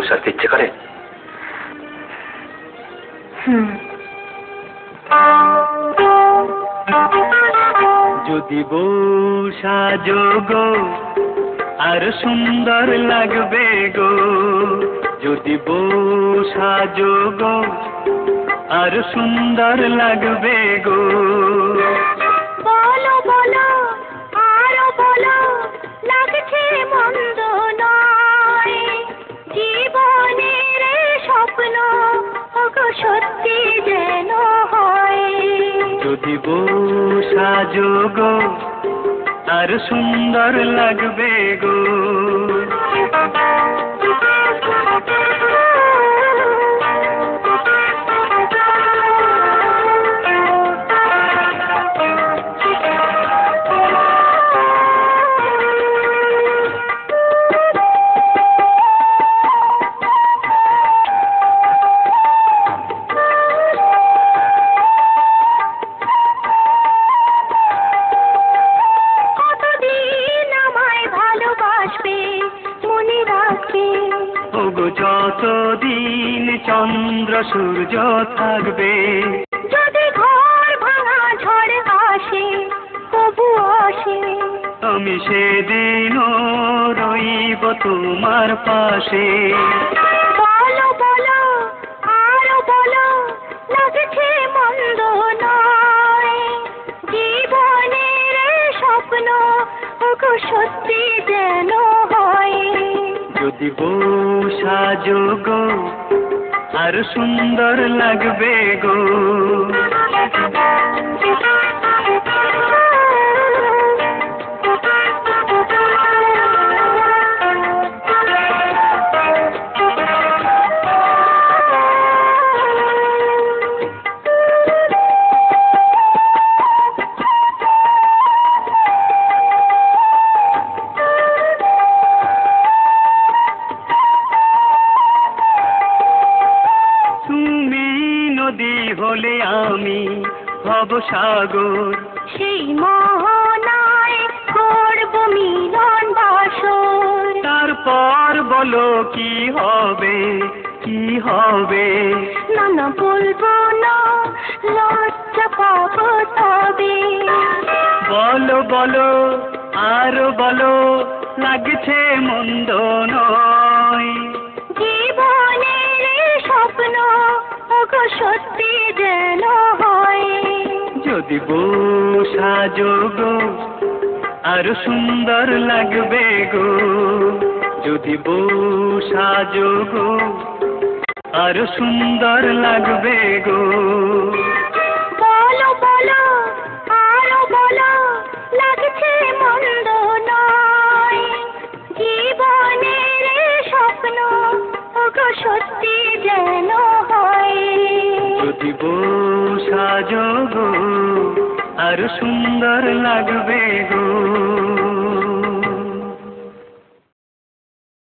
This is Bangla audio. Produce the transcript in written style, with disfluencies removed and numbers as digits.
সারতে ইচ্ছে করে? যদি বউ সাজো গো আর সুন্দর লাগবে গো, যদি বউ সাজো গো আর সুন্দর লাগবে গো। বলো বলো আরো বলো, লাগছে মন্দ নয়, জীবনের স্বপ্ন ওগো সত্যি যেন হয়। যদি বউ সাজো গো আর সুন্দর লাগবে গো। যতদিন চন্দ্র সূর্য থাকবে, যদি ঘর ভাঙা ঝড় আসে তবু আসে, আমি সেদিনও রইব তোমার পাশে। বলো বলো আরো বলো, লাগছে মন্দ নয়, জীবনের স্বপ্ন ওগো সত্যি যেন হয়। যদি বউ সাজো গো আর সুন্দর লাগবে গো। নদী হলে আমি হব সাগর, সেই মোহনায় করব মিলন বাসর। তারপর বলো কি হবে কি হবে? না না বলবো না, লজ্জা পাবো তবে। বলো বলো আরো বলো, লাগছে মন্দ নয়, জীবনের স্বপ্ন ওগো সত্যি যেন হয়। যদি বউ সাজো গো আর সুন্দর লাগবে গো, যদি বউ সাজো গো আর সুন্দর লাগবে গো। বলো বলো আরো বলো, লাগছে মন্দ নয়, জীবনের স্বপ্ন ওগো সত্যি যেন হয়। যদি বউ সাজো গো আর সুন্দর লাগবে গো।